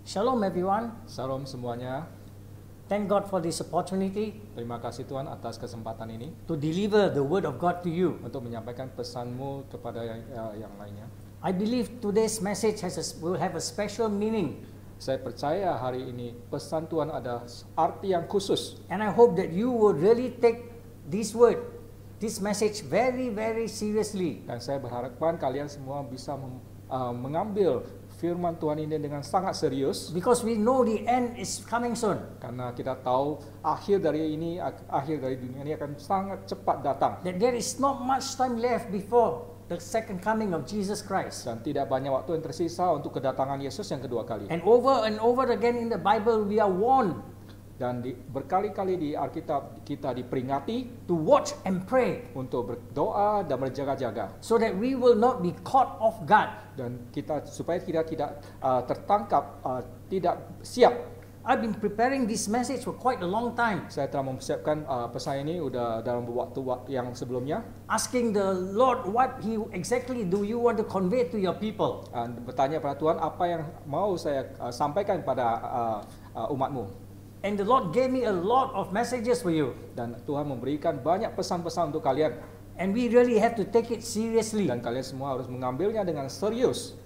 Shalom everyone. Salam semuanya. Thank God for this opportunity Terima kasih Tuhan atas kesempatan ini to deliver the word of God to you. untuk menyampaikan pesan-Mu kepada yang lainnya. I believe today's message will have a special meaning, Saya percaya hari ini pesan Tuhan ada arti yang khusus, and I hope that you will really take this message very, very seriously. dan saya berharapkan kalian semua bisa mengambil firman Tuhan ini dengan sangat serius, Because we know the end is coming soon. karena kita tahu akhir dari dunia ini akan sangat cepat datang, That there is not much time left before the second coming of Jesus Christ. dan tidak banyak waktu yang tersisa untuk kedatangan Yesus yang kedua kali. And over again in the Bible we are warned Dan berkali-kali di Alkitab kita diperingati to watch and pray untuk berdoa dan berjaga-jaga, so that we will not be caught off guard. dan supaya kita tidak tertangkap, tidak siap. I've been preparing this message for quite a long time, Saya telah mempersiapkan pesan ini udah dalam waktu yang sebelumnya, asking the Lord what exactly do you want to convey to your people. dan bertanya pada Tuhan apa yang mau saya sampaikan pada umatmu. And the Lord gave me a lot of messages for you. Dan Tuhan memberikan banyak pesan-pesan untuk kalian, And we really have to take it seriously. dan kalian semua harus mengambilnya dengan serius,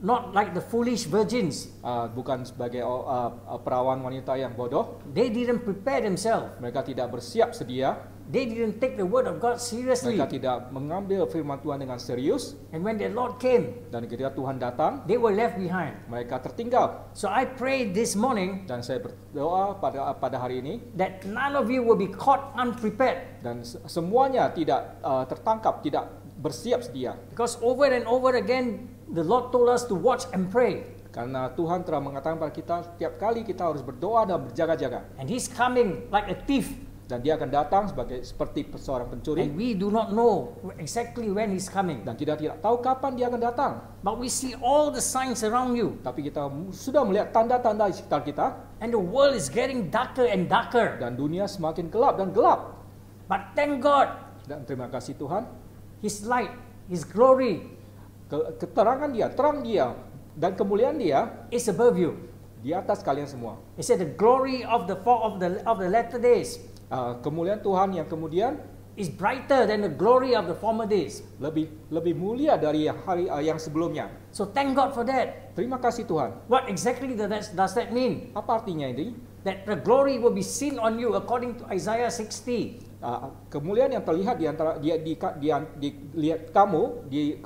Not like the foolish virgins. bukan sebagai perawan wanita yang bodoh. They didn't prepare themselves. Mereka tidak bersiap sedia, They didn't take the word of God seriously. mereka tidak mengambil firman Tuhan dengan serius, And when the Lord came, dan ketika Tuhan datang, they were left behind. mereka tertinggal. So I prayed this morning Dan saya berdoa pada hari ini, that none of you will be caught unprepared. dan semuanya tidak tertangkap, tidak bersiap sedia. Because over and over again, the Lord told us to watch and pray. Karena Tuhan telah mengatakan pada kita, setiap kali kita harus berdoa dan berjaga-jaga. And He's coming like a thief. Dan dia akan datang seperti seorang pencuri, And we do not know exactly when He's coming. dan kita tidak tahu kapan dia akan datang. But we see all the signs around you. Tapi kita sudah melihat tanda-tanda di sekitar kita, And the world is getting darker and darker. dan dunia semakin gelap dan gelap. But thank God, Dan terima kasih Tuhan, His light, His glory keterangan dia, terang dia, dan kemuliaan dia is above you. di atas kalian semua. He said the glory of the latter days Kemuliaan Tuhan yang kemudian is brighter than the glory of the former days. lebih mulia dari hari yang sebelumnya. So thank God for that. Terima kasih Tuhan. What exactly does that mean? Apa artinya ini? That the glory will be seen on you according to Isaiah 60. Kemuliaan yang terlihat di antara lihat kamu di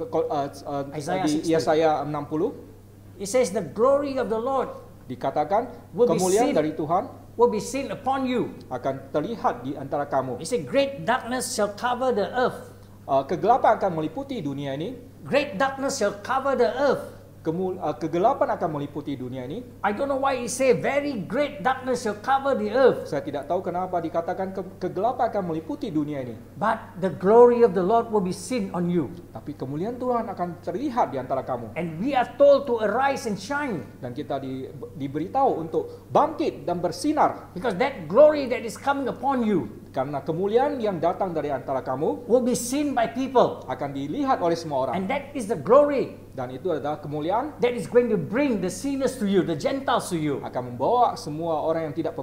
Isaiah 60. Yesaya 60 It says the glory of the Lord dikatakan Will be kemuliaan seen. dari Tuhan will be seen upon you. akan terlihat di antara kamu. He said great darkness shall cover the earth. Kegelapan akan meliputi dunia ini. Great darkness shall cover the earth. Kegelapan akan meliputi dunia ini. I don't know why he say very great darkness shall cover the earth. Saya tidak tahu kenapa dikatakan kegelapan akan meliputi dunia ini. But the glory of the Lord will be seen on you. Tapi kemuliaan Tuhan akan terlihat di antara kamu. And we are told to arise and shine. Dan kita diberitahu untuk bangkit dan bersinar. Because that glory that is coming upon you Karena kemuliaan yang datang dari antara kamu will be seen by people. akan dilihat oleh semua orang. And that is the glory Dan itu adalah kemuliaan that is going to bring the sinners to you, the Gentiles to you. akan membawa semua orang yang tidak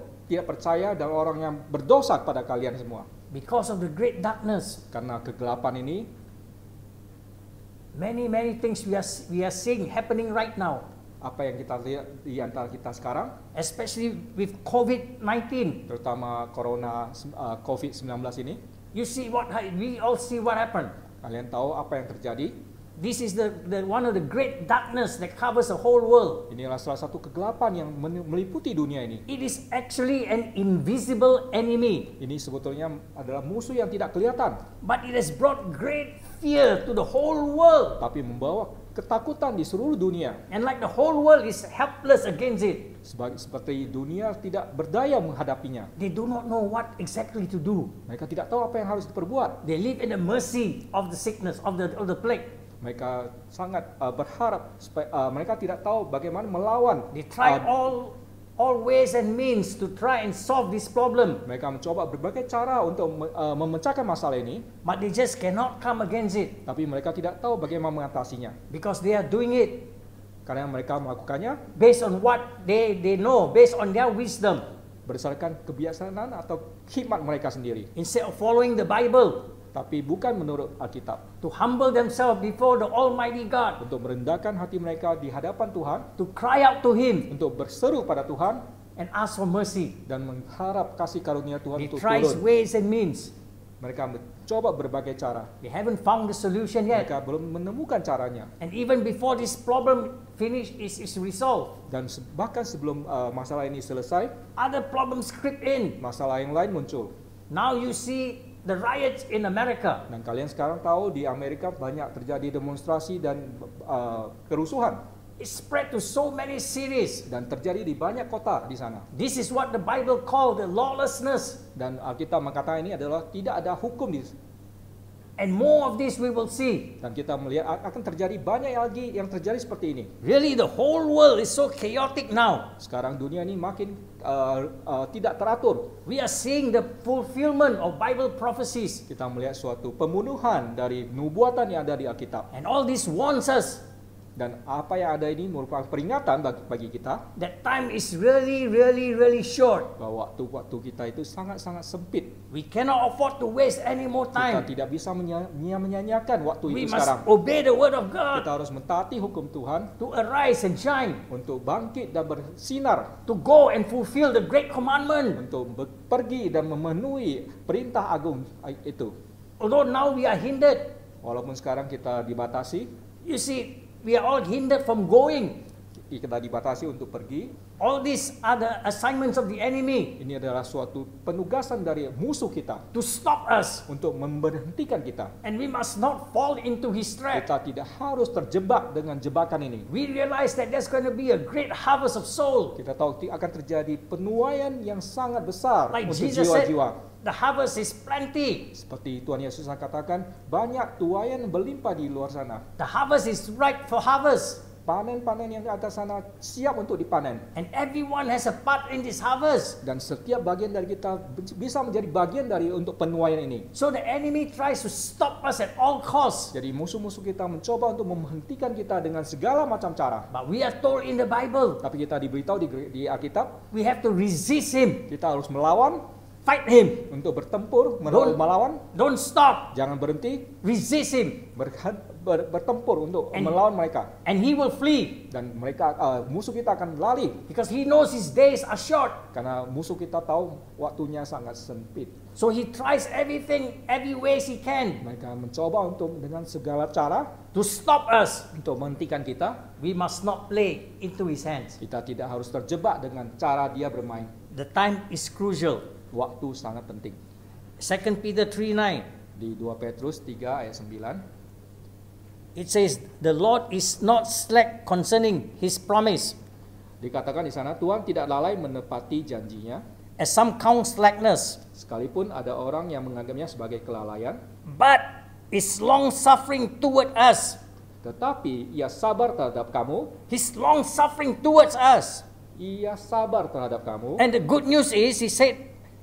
percaya dan orang yang berdosa kepada kalian semua. Because of the great darkness, Karena kegelapan ini, many things we are seeing happening right now. apa yang kita lihat di antara kita sekarang, Especially with COVID-19. terutama corona COVID-19 ini, We all see what happened. kalian tahu apa yang terjadi? This is the one of the great darkness that covers the whole world. Inilah salah satu kegelapan yang meliputi dunia ini. It is actually an invisible enemy, Ini sebetulnya adalah musuh yang tidak kelihatan, but it has brought great fear to the whole world. tapi membawa ketakutan di seluruh dunia. And like the whole world is helpless against it. Seperti dunia tidak berdaya menghadapinya. They do not know what exactly to do. Mereka tidak tahu apa yang harus diperbuat. They live in the mercy of the sickness, of the plague. Mereka sangat berharap supaya mereka tidak tahu bagaimana melawan. They try all ways and means to try and solve this problem, Mereka mencoba berbagai cara untuk memecahkan masalah ini, but they just cannot come against it tapi mereka tidak tahu bagaimana mengatasinya. because they are doing it Karena mereka melakukannya based on what they know, based on their wisdom, berdasarkan kebiasaan atau hikmat mereka sendiri. instead of following the Bible, Tapi bukan menurut Alkitab. to humble themselves before the Almighty God, Untuk merendahkan hati mereka di hadapan Tuhan, to cry out to Him untuk berseru pada Tuhan and ask for mercy. dan mengharap kasih karunia Tuhan They untuk try turun. ways and means. Mereka mencoba berbagai cara. They haven't found the solution yet. Mereka belum menemukan caranya. And even before this problem is resolved, Dan bahkan sebelum masalah ini selesai, other problems creep in. masalah yang lain muncul. Now you see the riots in America. Dan kalian sekarang tahu di Amerika banyak terjadi demonstrasi dan kerusuhan. It spread to so many cities. Dan terjadi di banyak kota di sana. This is what the Bible called the lawlessness. Dan Alkitab mengatakan ini adalah tidak ada hukum di. And more of this we will see. Dan kita melihat akan terjadi banyak lagi yang terjadi seperti ini. Really, the whole world is so chaotic now. Sekarang dunia ini makin tidak teratur. We are seeing the fulfillment of Bible prophecies. Kita melihat suatu pembunuhan dari nubuatan yang ada di Alkitab. And all this warns us Dan apa yang ada ini merupakan peringatan bagi kita that time is really short. bahwa waktu kita itu sangat-sangat sempit. We cannot afford to waste any more Kita time. tidak bisa menyanyiakan waktu We itu must sekarang. obey the word of God Kita harus mentaati hukum Tuhan to arise and shine, untuk bangkit dan bersinar, to go and fulfill the great commandment. untuk pergi dan memenuhi perintah agung itu. Although now we are hindered, Walaupun sekarang kita dibatasi, you see, we are all hindered from going. kita dibatasi untuk pergi. All these are the assignments of the enemy Ini adalah suatu penugasan dari musuh kita to stop us. untuk memberhentikan kita. And we must not fall into his trap. Kita tidak harus terjebak dengan jebakan ini. We realize that there's going to be a great harvest of soul. Kita tahu akan terjadi penuaian yang sangat besar Like untuk Jesus said, jiwa-jiwa. the harvest is plenty. Seperti Tuhan Yesus katakan, banyak tuaian berlimpah di luar sana. The harvest is ripe for harvest. Panen-panen yang di atas sana siap untuk dipanen. And everyone has a part in this harvest. Dan setiap bagian dari kita bisa menjadi bagian dari untuk penuaian ini. So the enemy tries to stop us at all costs. Jadi musuh-musuh kita mencoba untuk menghentikan kita dengan segala macam cara. But we are told in the Bible, Tapi kita diberitahu di Alkitab, we have to resist him, kita harus melawan fight him. untuk bertempur, Don't- melawan. Don't stop, Jangan berhenti, resist him, bertempur untuk And- melawan mereka. and he will flee. Dan mereka musuh kita akan lari. Because he knows his days are short. Karena musuh kita tahu waktunya sangat sempit. So he tries everything, every ways he can Mereka mencoba untuk dengan segala cara to stop us. untuk menghentikan kita. We must not play into his hands. Kita tidak harus terjebak dengan cara dia bermain. The time is crucial. Waktu sangat penting. 2 Peter 3:9. Di 2 Petrus 3 ayat 9, It says, the Lord is not slack concerning his promise, dikatakan di sana Tuhan tidak lalai menepati janjinya, as some count slackness, sekalipun ada orang yang menganggapnya sebagai kelalaian, but is long suffering toward us. tetapi ia sabar terhadap kamu, His long suffering towards us. ia sabar terhadap kamu. And the good news is, he said,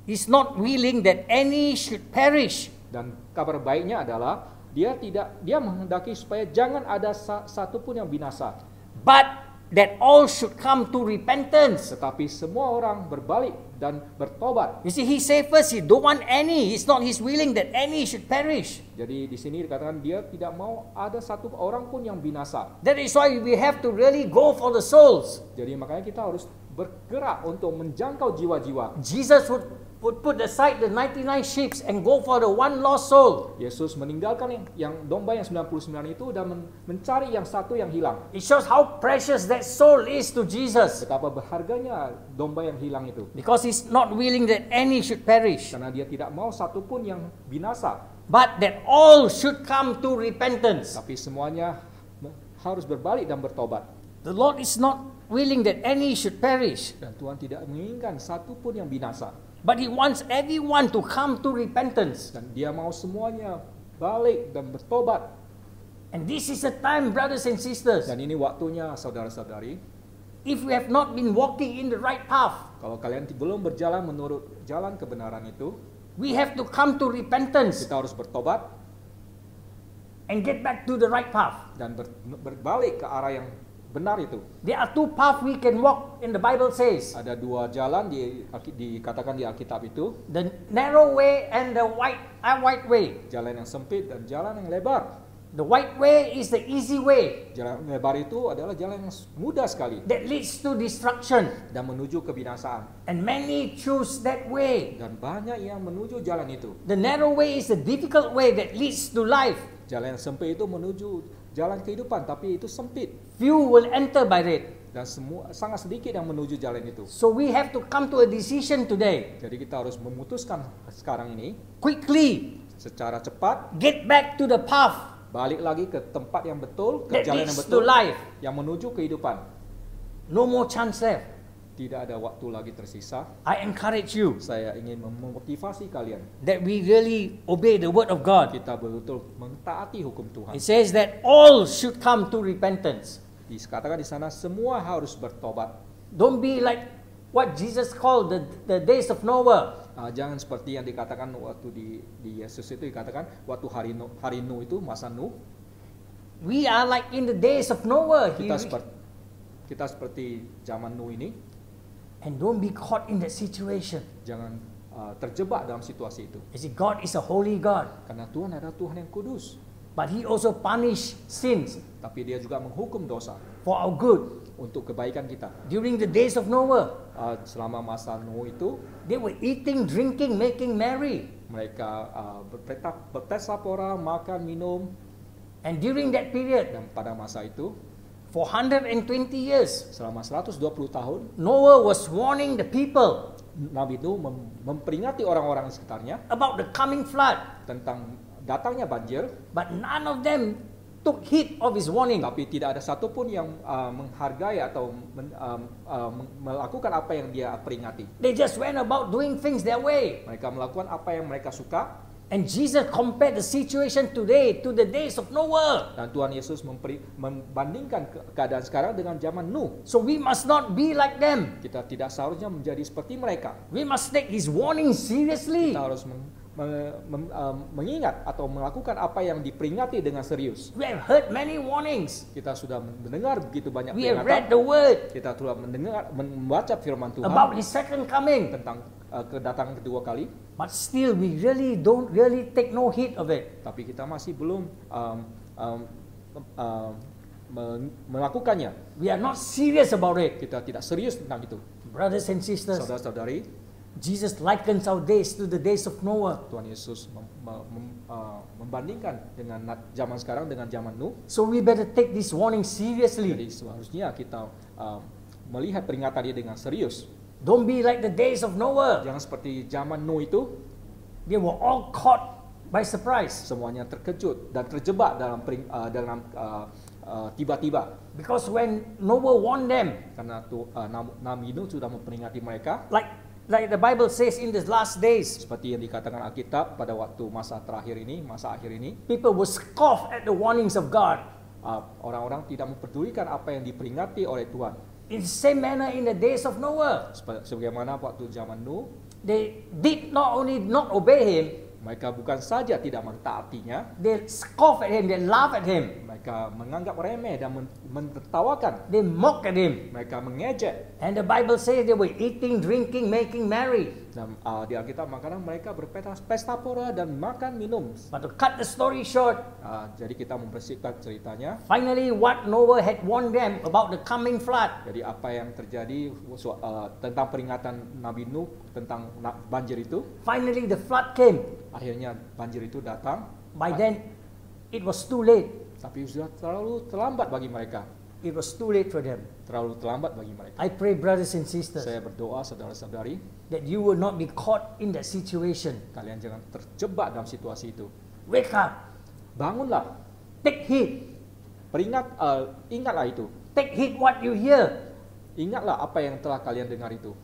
he's not willing that any should perish, Dan kabar baiknya adalah dia menghendaki supaya jangan ada satu pun yang binasa, but that all should come to repentance. tetapi semua orang berbalik dan bertobat. You see, he said first, he don't want any. It's not his willing that any should perish. Jadi di sini dikatakan dia tidak mau ada satu orang pun yang binasa. That is why we have to really go for the souls. Jadi makanya kita harus bergerak untuk menjangkau jiwa-jiwa. Jesus would put aside the 99 sheep and go for the one lost soul. Yesus meninggalkan yang domba yang 99 itu dan mencari yang satu yang hilang. It shows how precious that soul is to Jesus. Betapa berharganya domba yang hilang itu. Because he's not willing that any should perish, Karena dia tidak mau satu pun yang binasa. but that all should come to repentance. Tapi semuanya harus berbalik dan bertobat. The Lord is not willing that any should perish, Dan Tuhan tidak menginginkan satu pun yang binasa. but he wants everyone to come to repentance. Dan dia mau semuanya balik dan bertobat. And this is the time, brothers and sisters. Dan ini waktunya saudara-saudari. If we have not been walking in the right path, Kalau kalian belum berjalan menurut jalan kebenaran itu, we have to come to repentance kita harus bertobat and get back to the right path. dan berbalik ke arah yang benar itu. There are two paths we can walk in the Bible says. Ada dua jalan dikatakan di Alkitab itu, The narrow way and the wide way. jalan yang sempit dan jalan yang lebar. The wide way is the easy way Jalan lebar itu adalah jalan yang mudah sekali that leads to destruction. dan menuju kebinasaan. And many choose that way. Dan banyak yang menuju jalan itu. The narrow way is the difficult way that leads to life. Jalan yang sempit itu menuju jalan kehidupan, tapi itu sempit. Few will enter by it. Dan sangat sedikit yang menuju jalan itu. So we have to come to a decision today. Jadi kita harus memutuskan sekarang ini Quickly, secara cepat, get back to the path balik lagi ke tempat yang betul, ke that jalan yang leads betul, to life. yang menuju kehidupan. No more chance left. Tidak ada waktu lagi tersisa. I encourage you Saya ingin memotivasi kalian. that we really obey the word of God. Kita betul-betul mentaati hukum Tuhan. It says that all should come to repentance. Dikatakan di sana semua harus bertobat. Don't be like what Jesus called the days of Noah. Jangan seperti yang dikatakan waktu di Yesus itu dikatakan waktu hari Nuh itu masa Nuh. We are like in the days of Noah. Kita seperti zaman Nuh ini. And don't be caught in that situation. Jangan terjebak dalam situasi itu. You see, God is a holy God, Karena Tuhan adalah Tuhan yang kudus. but He also punish sins Tapi Dia juga menghukum dosa for our good. untuk kebaikan kita. During the days of Noah, Selama masa Nuh itu they were eating, drinking, making merry. mereka berpesta pora, makan, minum. And during that period, Dan pada masa itu for 120 years, selama 120 tahun Noah was warning the people Nabi Nuh memperingati orang-orang di sekitarnya about the coming flood. tentang datangnya banjir. But none of them took heed of his warning. Tapi tidak ada satupun yang menghargai atau melakukan apa yang dia peringati. They just went about doing things their way. Mereka melakukan apa yang mereka suka. And Jesus compared the situation today to the days of Noah. Dan Tuhan Yesus membandingkan keadaan sekarang dengan zaman Nuh. So we must not be like them. Kita tidak seharusnya menjadi seperti mereka. We must take his warning seriously. Kita harus mengingat atau melakukan apa yang diperingati dengan serius. We have heard many warnings. Kita sudah mendengar begitu banyak We have read the peringatan. word Kita telah membaca firman Tuhan about his second coming. tentang kedatangan kedua kali. But still we really don't really take no heed of it. Tapi kita masih belum melakukannya. We are not serious about it. Kita tidak serius tentang itu. Brothers and sisters, Saudara-saudari, Jesus likens our days to the days of Noah. Tuhan Yesus membandingkan dengan zaman sekarang dengan zaman Nuh. So we better take this warning seriously. Jadi seharusnya kita melihat peringatan dia dengan serius. Don't be like the days of Noah. Jangan seperti zaman Nuh itu, They were all caught by surprise. semuanya terkejut dan terjebak dalam tiba-tiba. Because when Noah warned them, Karena Nabi Nuh sudah memperingati mereka, like the Bible says in the last days, seperti yang dikatakan Alkitab pada waktu masa terakhir ini, masa akhir ini, people will scoff at the warnings of God. orang-orang tidak mempedulikan apa yang diperingati oleh Tuhan. In the same manner in the days of Noah, Sebagaimana waktu zaman Nuh, they did not only not obey him, mereka bukan saja tidak mentaatinya, they scoff at him, they laugh at him, mereka menganggap remeh dan mentertawakan, they mock at him. mereka mengejek. And the Bible says they were eating, drinking, making merry. Dan di Alkitab makanan mereka berpesta pora dan makan minum. But to cut the story short, Jadi kita membersihkan ceritanya. finally what Noah had warned them about the coming flood, Jadi apa yang terjadi tentang peringatan Nabi Nuh tentang banjir itu, finally the flood came. akhirnya banjir itu datang. By then, it was too late. Tapi sudah terlalu terlambat bagi mereka. It was too late for them. Terlalu terlambat bagi mereka. I pray, brothers and sisters, Saya berdoa saudara-saudari, that you will not be caught in that situation. kalian jangan terjebak dalam situasi itu. Wake up, Bangunlah, take heed, ingatlah itu. take heed what you hear. Ingatlah apa yang telah kalian dengar itu.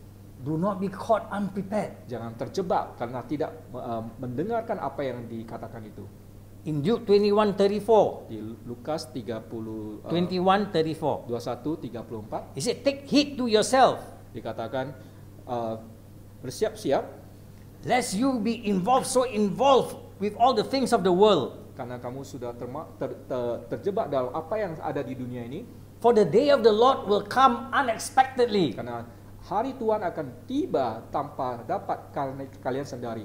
Do not be caught unprepared. Jangan terjebak karena tidak mendengarkan apa yang dikatakan itu. In Luke 21:34, Di Lukas 21:34 he said, take heed to yourself, dikatakan bersiap-siap lest you be so involved with all the things of the world. karena kamu sudah terjebak dalam apa yang ada di dunia ini. For the day of the Lord will come unexpectedly. Karena hari Tuhan akan tiba tanpa dapat kalian sadari.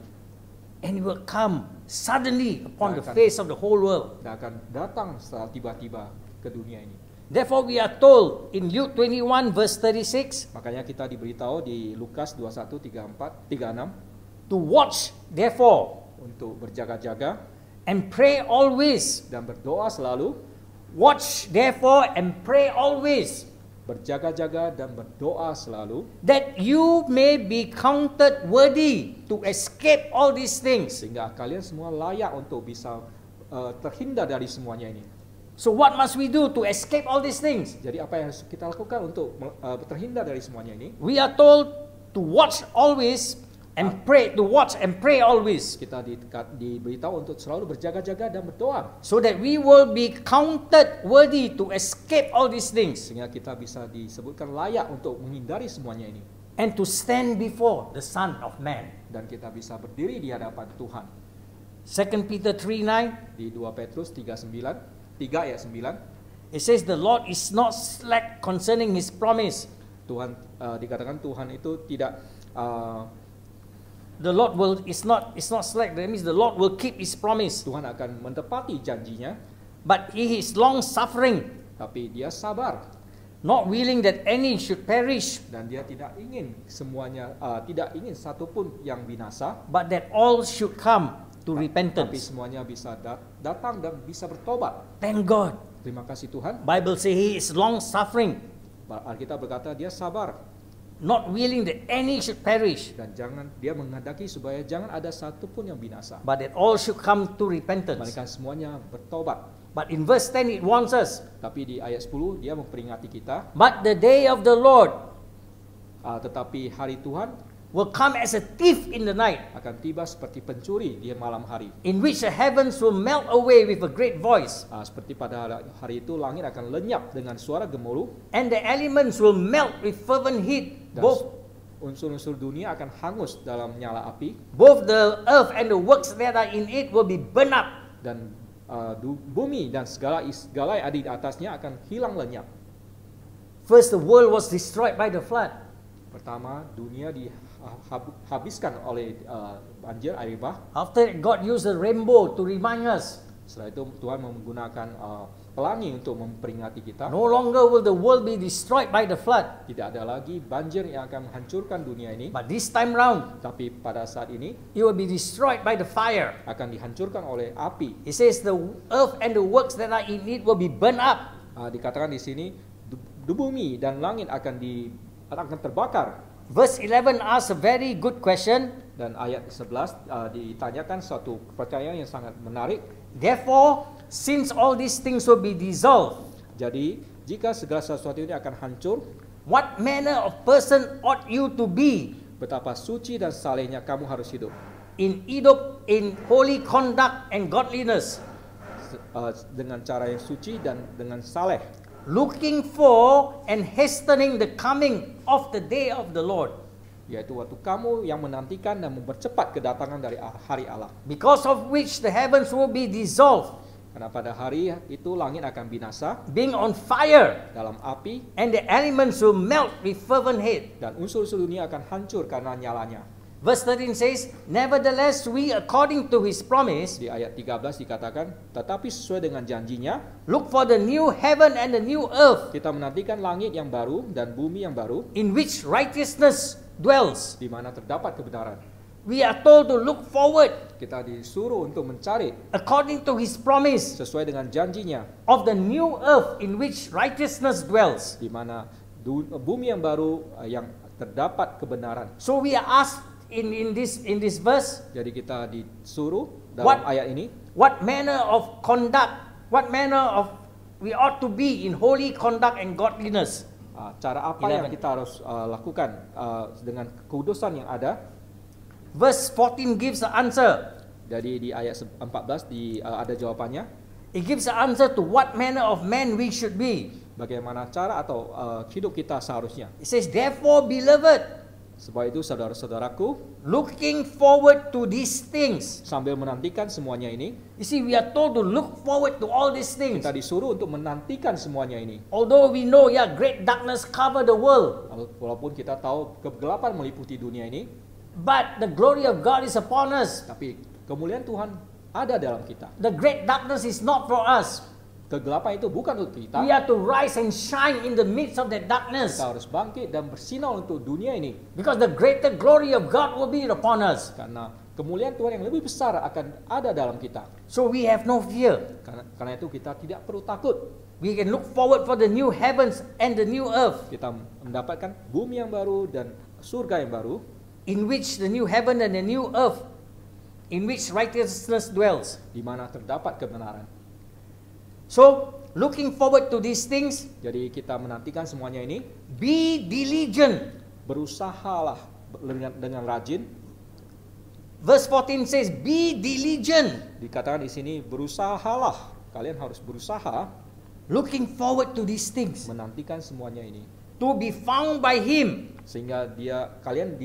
And it will come suddenly upon the Dan face of the whole world. Dan akan datang secara tiba-tiba ke dunia ini. Therefore we are told in Luke 21 verse 36 Makanya kita diberitahu di Lukas 21, 36 to watch therefore untuk berjaga-jaga and pray always. dan berdoa selalu. Watch therefore and pray always, Berjaga-jaga dan berdoa selalu, that you may be counted worthy to escape all these things. sehingga kalian semua layak untuk bisa terhindar dari semuanya ini. So what must we do to escape all these things? Jadi apa yang harus kita lakukan untuk terhindar dari semuanya ini? We are told to watch always and pray, to watch and pray always, Kita diberitahu untuk selalu berjaga-jaga dan berdoa, so that we will be counted worthy to escape all these things sehingga kita bisa disebutkan layak untuk menghindari semuanya ini, and to stand before the Son of Man. dan kita bisa berdiri di hadapan Tuhan. 2 Peter 3:9, Di 2 Petrus 3 ayat 9, it says the Lord is not slack concerning his promise. Tuhan dikatakan Tuhan itu tidak The Lord is not slack. That means the Lord will keep his promise. Tuhan akan menepati janjinya, But he is long suffering, tapi dia sabar not willing that any should perish, dan dia tidak ingin semuanya, tidak ingin satupun yang binasa, but that all should come to tapi repentance. semuanya bisa datang dan bisa bertobat. Thank God. Terima kasih Tuhan. Bible say he is long suffering, Alkitab berkata dia sabar not willing that any should perish, dan dia menghendaki supaya jangan ada satupun yang binasa, but that all should come to repentance. melainkan semuanya bertobat. But in verse 10 it warns us, Tapi di ayat 10 dia memperingati kita, but the day of the Lord tetapi hari Tuhan will come as a thief in the night, akan tiba seperti pencuri di malam hari. in which the heavens will melt away with a great voice, Seperti pada hari itu langit akan lenyap dengan suara gemuruh, and the elements will melt with fervent heat. dan Both unsur-unsur dunia akan hangus dalam nyala api, both the earth and the works that are in it will be burned up. dan bumi dan segala yang ada di atasnya akan hilang lenyap. First, the world was destroyed by the flood. Pertama, dunia dihabiskan oleh banjir air bah. After that, God used the rainbow to remind us. Setelah itu Tuhan menggunakan pelangi untuk memperingati kita. No longer will the world be destroyed by the flood. Tidak ada lagi banjir yang akan menghancurkan dunia ini, But this time round, tapi pada saat ini it will be destroyed by the fire. akan dihancurkan oleh api. It says the earth and the works that are in it will be burned up. Dikatakan di sini bumi dan langit akan terbakar. Verse 11 asks a very good question. Dan ayat 11 ditanyakan suatu pertanyaan yang sangat menarik. Therefore, since all these things will be dissolved, Jadi, jika segala sesuatu ini akan hancur, what manner of person ought you to be betapa suci dan salehnya kamu harus hidup. in holy conduct and godliness, Dengan cara yang suci dan dengan saleh, looking for and hastening the coming of the day of the Lord, yaitu waktu kamu yang menantikan dan mempercepat kedatangan dari hari Allah. because of which the heavens will be dissolved, Karena pada hari itu langit akan binasa being on fire, dalam api, and the elements will melt with fervent heat. dan unsur-unsur dunia akan hancur karena nyalanya. Verse 13 says, nevertheless we according to his promise Di ayat 13 dikatakan, tetapi sesuai dengan janjinya, look for the new heaven and the new earth, kita menantikan langit yang baru dan bumi yang baru, in which righteousness dwells. di mana terdapat kebenaran. We are told to look forward Kita disuruh untuk mencari according to his promise sesuai dengan janjinya, of the new earth in which righteousness dwells. di mana bumi yang baru yang terdapat kebenaran. So we are asked in this verse, Jadi kita disuruh dalam What? ayat ini, what manner of conduct, what manner of we ought to be in holy conduct and godliness. cara apa yang 11. kita harus lakukan dengan kekudusan yang ada. Verse 14 gives the answer. Jadi di ayat 14 ada jawabannya. It gives the answer to what manner of man we should be. Bagaimana cara atau hidup kita seharusnya. It says, therefore, beloved, Sebab itu saudara-saudaraku, looking forward to these things. sambil menantikan semuanya ini, You see, we are told to look forward to all these things. kita disuruh untuk menantikan semuanya ini. Although we know, great darkness cover the world, Walaupun kita tahu kegelapan meliputi dunia ini, but the glory of God is upon us. tapi kemuliaan Tuhan ada dalam kita. The great darkness is not for us. Kegelapan itu bukan untuk kita. We have to rise and shine in the midst of that darkness, Kita harus bangkit dan bersinar untuk dunia ini. because the greater glory of God will be upon us. Karena kemuliaan Tuhan yang lebih besar akan ada dalam kita. So we have no fear. Karena itu kita tidak perlu takut. We can look forward for the new heavens and the new earth, Kita mendapatkan bumi yang baru dan surga yang baru, in which the new heaven and the new earth, in which righteousness dwells. di mana terdapat kebenaran. So, looking forward to these things, Jadi kita menantikan semuanya ini, be diligent. berusahalah dengan rajin. Verse 14 says, be diligent. Dikatakan di sini berusahalah. Kalian harus berusaha Looking forward to these things, menantikan semuanya ini, to be found by Him, sehingga kalian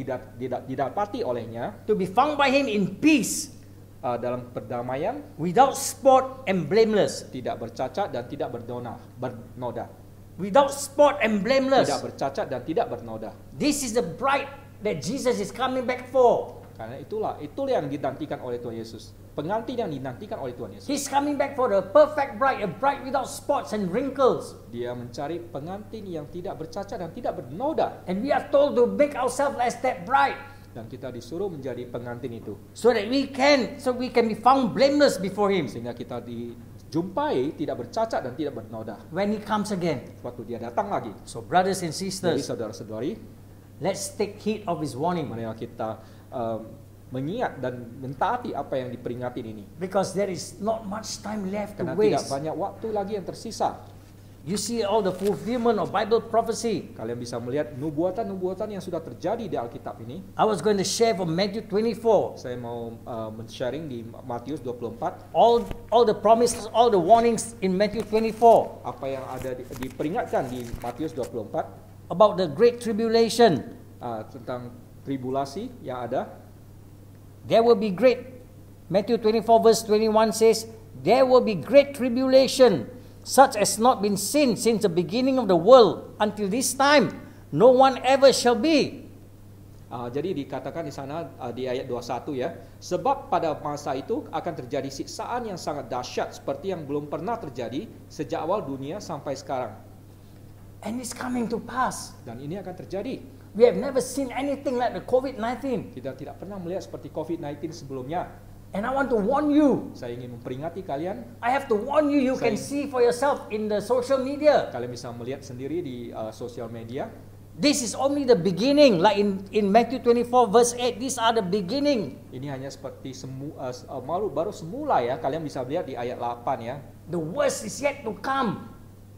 didapati olehnya to be found by Him in peace, dalam perdamaian, without spot and blameless. tidak bercacat dan tidak bernoda. Without spot and blameless. Tidak bercacat dan tidak bernoda. This is the bride that Jesus is coming back for. Karena itulah yang dinantikan oleh Tuhan Yesus. Pengantin yang dinantikan oleh Tuhan Yesus. He's coming back for the perfect bride, a bride without spots and wrinkles. Dia mencari pengantin yang tidak bercacat dan tidak bernoda. And we are told to make ourselves as that bride, Dan kita disuruh menjadi pengantin itu. so we can be found blameless before Him Sehingga kita dijumpai tidak bercacat dan tidak bernoda. when He comes again. Waktu dia datang lagi. So brothers and Jadi sisters, saudara-saudari, let's take heed of His warning, marilah kita mengingat dan mentaati apa yang diperingatin ini. because there is not much time left to Karena tidak waste. banyak waktu lagi yang tersisa. You see all the fulfillment of Bible prophecy. Kalian bisa melihat nubuatan-nubuatan yang sudah terjadi di Alkitab ini. I was going to share from Matthew 24. Saya mau men-sharing di Matius 24 All the promises, all the warnings in Matthew 24 apa yang ada diperingatkan di Matius 24 about the great tribulation. tentang tribulasi yang ada. There will be great. Matthew 24 verse 21 says, there will be great tribulation, such as not been seen since the beginning of the world until this time. No one ever shall be. Jadi dikatakan di sana di ayat 21 ya, sebab pada masa itu akan terjadi siksaan yang sangat dahsyat seperti yang belum pernah terjadi sejak awal dunia sampai sekarang. And it's coming to pass. Dan ini akan terjadi. We have never seen anything like the COVID-19. Kita tidak pernah melihat seperti COVID-19 sebelumnya. And I want to warn you. Saya ingin memperingati kalian. I have to warn you. You can see for yourself in the social media. Kalian bisa melihat sendiri di sosial media. This is only the beginning. Like in Matthew 24 verse 8, these are the beginning. Ini hanya seperti baru semula ya. Kalian bisa lihat di ayat 8 ya. The worst is yet to come.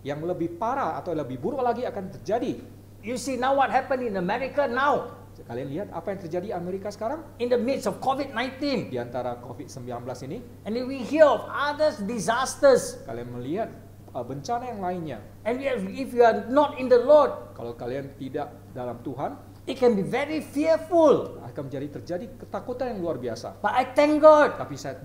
Yang lebih parah atau lebih buruk lagi akan terjadi. You see now what happened in America now. Kalian lihat apa yang terjadi di Amerika sekarang? In the midst of COVID-19. Di antara COVID-19 ini. And then we hear of other disasters. Kalian melihat bencana yang lainnya. And if you are not in the Lord, Kalau kalian tidak dalam Tuhan, it can be very fearful. akan terjadi ketakutan yang luar biasa. But I thank God. Tapi saya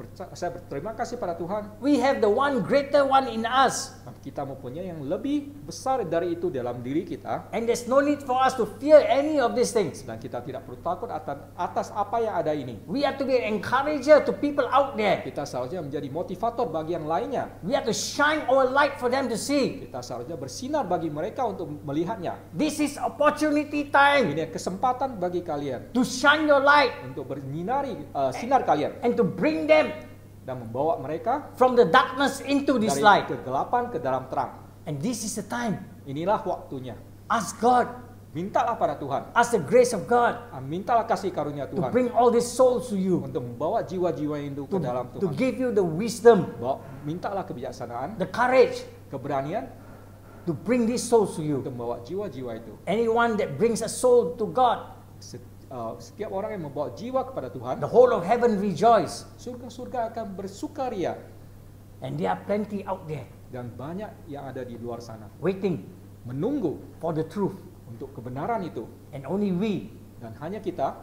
berterima kasih pada Tuhan. We have the one greater one in us. Kita mempunyai yang lebih besar dari itu dalam diri kita. And there's no need for us to fear any of these things. Dan kita tidak perlu takut atas apa yang ada ini. We have to be an encourager to people out there. Kita seharusnya menjadi motivator bagi yang lainnya. We have to shine our light for them to see. Kita seharusnya bersinar bagi mereka untuk melihatnya. This is opportunity time Ini kesempatan bagi kalian to shine your light untuk bernyinari sinar kalian and to bring them dan membawa mereka from the darkness into this dari light. kegelapan ke dalam terang. And this is the time. Inilah waktunya. Ask God, Mintalah pada Tuhan. ask the grace of God Mintalah kasih karunia to Tuhan bring all these souls to you, untuk membawa jiwa-jiwa Hindu ke dalam to Tuhan. give you the wisdom, Mintalah kebijaksanaan, the courage keberanian to bring these souls to you. untuk membawa jiwa-jiwa itu. Anyone that brings a soul to God, Setiap orang yang membawa jiwa kepada Tuhan, the whole of heaven rejoice. surga-surga akan bersukaria. And there are plenty out there Dan banyak yang ada di luar sana waiting menunggu for the truth. untuk kebenaran itu. And only we Dan hanya kita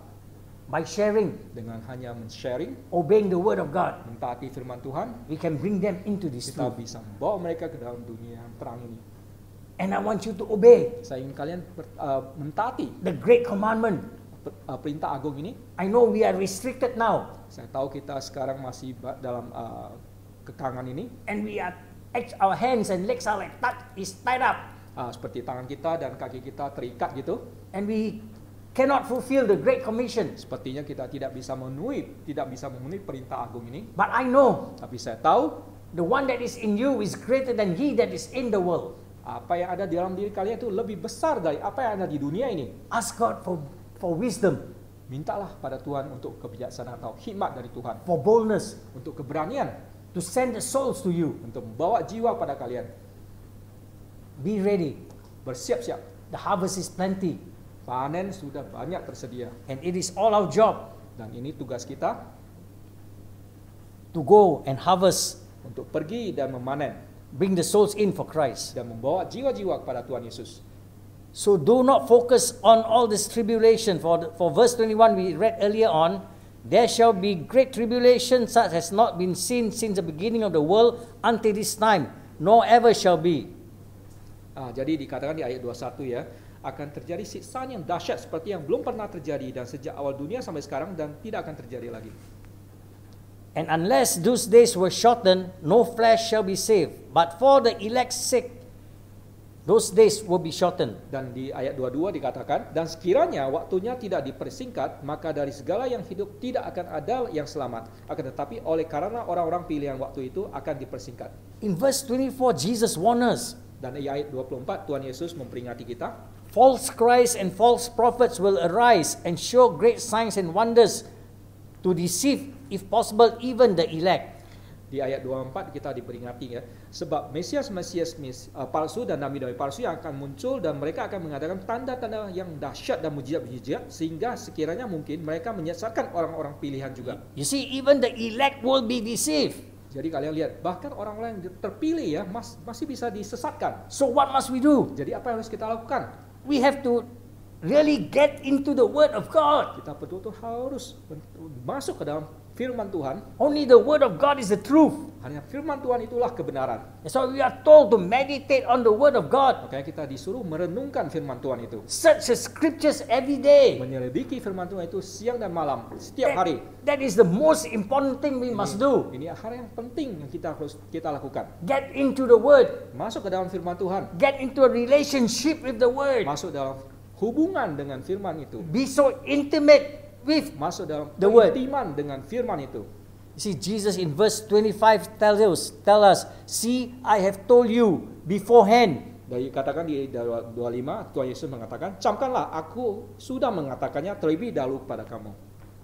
by sharing, dengan hanya men-sharing, obeying the word of God, mentaati firman Tuhan, we can bring them into this kita truth. bisa membawa mereka ke dalam dunia yang terang ini. And I want you to obey Saya ingin kalian mentaati the great commandment. perintah agung ini. I know we are restricted now, Saya tahu kita sekarang masih dalam kekangan ini, and our hands and legs are like tied up, seperti tangan kita dan kaki kita terikat gitu. and we cannot fulfill the great commission. Sepertinya kita tidak bisa memenuhi perintah agung ini. But I know Tapi saya tahu the one that is in you is greater than he that is in the world. apa yang ada di dalam diri kalian itu lebih besar dari apa yang ada di dunia ini. Ask God for wisdom, Mintalah pada Tuhan untuk kebijaksanaan atau hikmat dari Tuhan, for boldness, untuk keberanian, to send the souls to you. untuk membawa jiwa pada kalian. Be ready. Bersiap-siap. The harvest is plenty, Panen sudah banyak tersedia. and it is all our job Dan ini tugas kita to go and harvest, untuk pergi dan memanen bring the souls in for Christ. dan membawa jiwa-jiwa kepada Tuhan Yesus. So do not focus on all this tribulation. For verse 21 we read earlier on, there shall be great tribulation such as not been seen since the beginning of the world until this time, nor ever shall be. Jadi dikatakan di ayat 21 ya, akan terjadi siksaan yang dahsyat seperti yang belum pernah terjadi dan sejak awal dunia sampai sekarang dan tidak akan terjadi lagi. And unless those days were shortened, no flesh shall be saved. But for the elect's sake, those days will be shortened. Dan di ayat 22 dikatakan, dan sekiranya waktunya tidak dipersingkat, maka dari segala yang hidup tidak akan ada yang selamat. Akan tetapi oleh karena orang-orang pilihan waktu itu akan dipersingkat. In verse 24, Jesus warns us, Dan di ayat 24 Tuhan Yesus memperingati kita, false Christs and false prophets will arise and show great signs and wonders to deceive, if possible, even the elect. di ayat 24 kita diperingati ya, sebab Mesias palsu dan nabi-nabi palsu yang akan muncul dan mereka akan mengadakan tanda-tanda yang dahsyat dan mujizat-mujizat sehingga sekiranya mungkin mereka menyesatkan orang-orang pilihan juga. You see, even the elect will be deceived. Jadi kalian lihat, bahkan orang-orang yang terpilih ya masih bisa disesatkan. So what must we do? Jadi apa yang harus kita lakukan? We have to really get into the Word of God. Kita betul-betul harus masuk ke dalam firman Tuhan. Only the Word of God is the truth. Hanya firman Tuhan itulah kebenaran. So we are told to meditate on the Word of God. Makanya kita disuruh merenungkan firman Tuhan itu. Search the scriptures every day. Menyelidiki firman Tuhan itu siang dan malam, setiap hari. That is the most important thing we must do. Ini hal yang penting yang kita harus lakukan. Get into the Word. Masuk ke dalam firman Tuhan. Get into a relationship with the Word. Masuk dalam hubungan dengan firman itu. Be so intimate with. Masuk dalam The word. keintiman dengan firman itu. You see, Jesus in verse 25 tell us, see, I have told you beforehand. Dari katakan di 25, Tuhan Yesus mengatakan, camkanlah, aku sudah mengatakannya terlebih dahulu kepada kamu.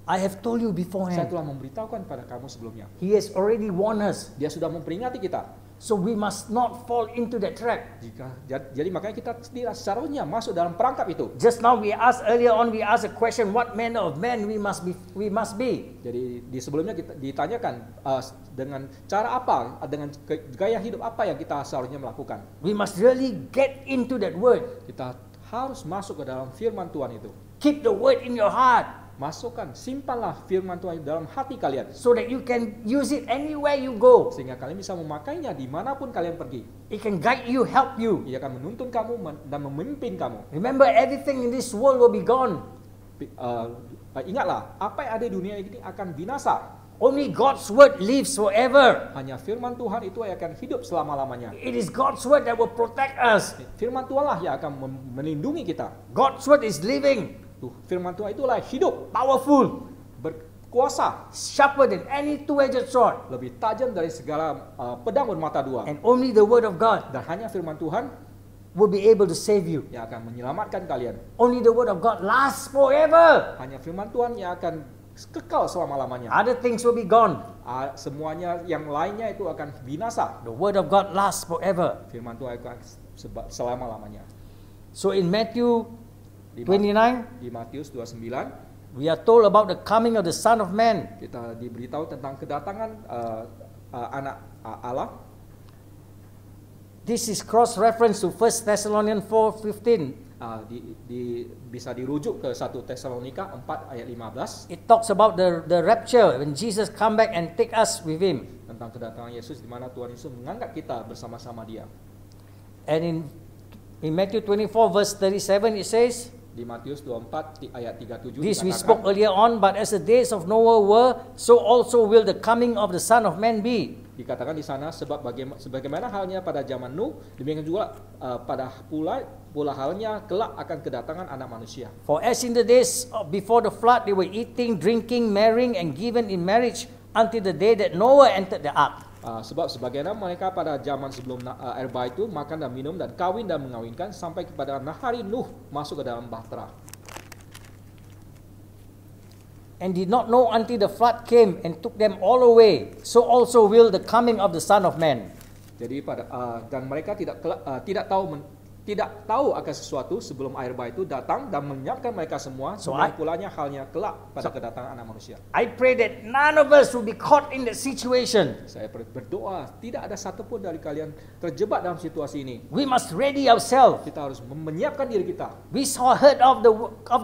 I have told you Saya beforehand. telah memberitahukan pada kamu sebelumnya. He has already warned us. Dia sudah memperingati kita. So we must not fall into that trap. Jadi makanya kita tidak seharusnya masuk dalam perangkap itu. Just now earlier on we asked a question, what manner of man we must be. Jadi di sebelumnya kita ditanyakan dengan cara apa, dengan gaya hidup apa yang kita seharusnya melakukan. We must really get into that word. Kita harus masuk ke dalam firman Tuhan itu. Keep the word in your heart Masukkan, simpanlah firman Tuhan dalam hati kalian. so that you can use it anywhere you go. Sehingga kalian bisa memakainya dimanapun kalian pergi. It can guide you, help you. Ia akan menuntun kamu dan memimpin kamu. Remember, everything in this world will be gone. Ingatlah, apa yang ada di dunia ini akan binasa. Only God's word lives forever. Hanya firman Tuhan itu yang akan hidup selama-lamanya. It is God's word that will protect us. Firman Tuhanlah yang akan melindungi kita. God's word is living, Firman Tuhan itulah hidup, powerful, berkuasa, sharper than any two-edged sword. lebih tajam dari segala pedang bermata dua. And only the word of God Dan hanya firman Tuhan will be able to save you. yang akan menyelamatkan kalian. Only the word of God lasts forever. Hanya firman Tuhan yang akan kekal selama-lamanya. Other things will be gone. Semuanya yang lainnya itu akan binasa. The word of God lasts forever. Firman Tuhan akan selama-lamanya. So in Matthew Di 29, Di Matius 29 we are told about the coming of the Son of Man. kita diberitahu tentang kedatangan anak Allah. This is cross-reference to 1 Thessalonians 4:15. bisa dirujuk ke 1 Tesalonika 4 ayat 15 It talks about the rapture when Jesus come back and take us with him. tentang kedatangan Yesus di mana Tuhan Yesus mengangkat kita bersama-sama Dia. And in Matthew 24 verse 37 it says, Di Matius 24 ayat 37 this we dikatakan, spoke earlier on, but as the days of Noah were, so also will the coming of the Son of Man be. dikatakan di sana sebab sebagaimana halnya pada zaman Nuh, demikian juga pada pula halnya kelak akan kedatangan anak manusia. For as in the days before the flood, they were eating, drinking, marrying, and given in marriage until the day that Noah entered the ark. Sebab sebagaimana mereka pada zaman sebelum air bah itu makan dan minum dan kawin dan mengawinkan sampai kepada hari Nuh masuk ke dalam bahtera. And did not know until the flood came and took them all away. So also will the coming of the Son of Man. Jadi dan mereka tidak tahu akan sesuatu sebelum air bah itu datang dan menyiapkan mereka semua. Pulanya halnya kelak pada kedatangan anak manusia. I pray that none of us will be caught in that situation. Saya berdoa tidak ada satupun dari kalian terjebak dalam situasi ini. We must ready ourselves. Kita harus menyiapkan diri kita. We heard of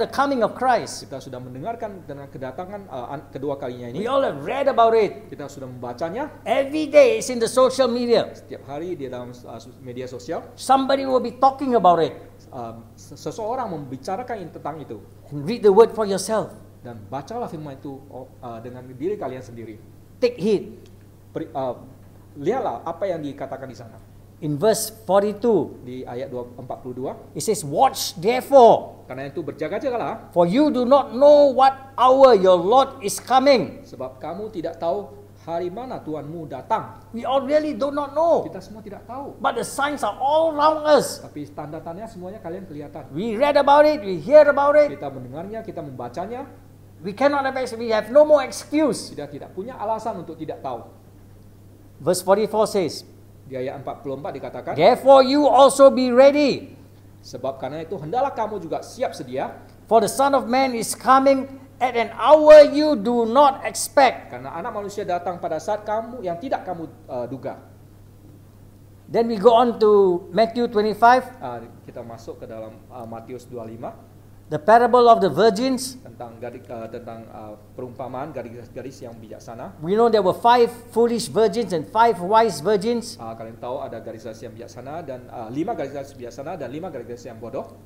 the coming of Christ. Kita sudah mendengarkan dengan kedatangan kedua kalinya ini. We all have read about it. Kita sudah membacanya. Every day it's in the social media. Setiap hari di dalam media sosial. Somebody will be talking about it. Seseorang membicarakan tentang itu. And read the word for yourself. Dan bacalah firman itu dengan diri kalian sendiri. Take heed. Lihatlah apa yang dikatakan di sana. In verse 42, di ayat 42, it says, watch therefore, karena itu berjaga-jagalah, for you do not know what hour your Lord is coming. Sebab kamu tidak tahu hari mana Tuhanmu datang. We all really do not know. Kita semua tidak tahu. But the signs are all around us. Tapi tanda-tandanya semuanya kalian kelihatan. We read about it, we hear about it. Kita mendengarnya, kita membacanya. We have no more excuse. Kita tidak punya alasan untuk tidak tahu. Verse 44 says, di ayat 44 dikatakan, therefore you also be ready. Sebab karena itu hendaklah kamu juga siap sedia. For the Son of Man is coming at an hour you do not expect. Karena anak manusia datang pada saat yang tidak kamu duga. Then we go on to Matthew 25. Kita masuk ke dalam Matius 25. The parable of the virgins. Tentang perumpamaan gadis-gadis yang bijaksana. We know there were 5 foolish virgins and 5 wise virgins. Kalian tahu ada gadis-gadis yang bijaksana dan 5 gadis-gadis bijaksana dan 5 gadis-gadis yang bodoh.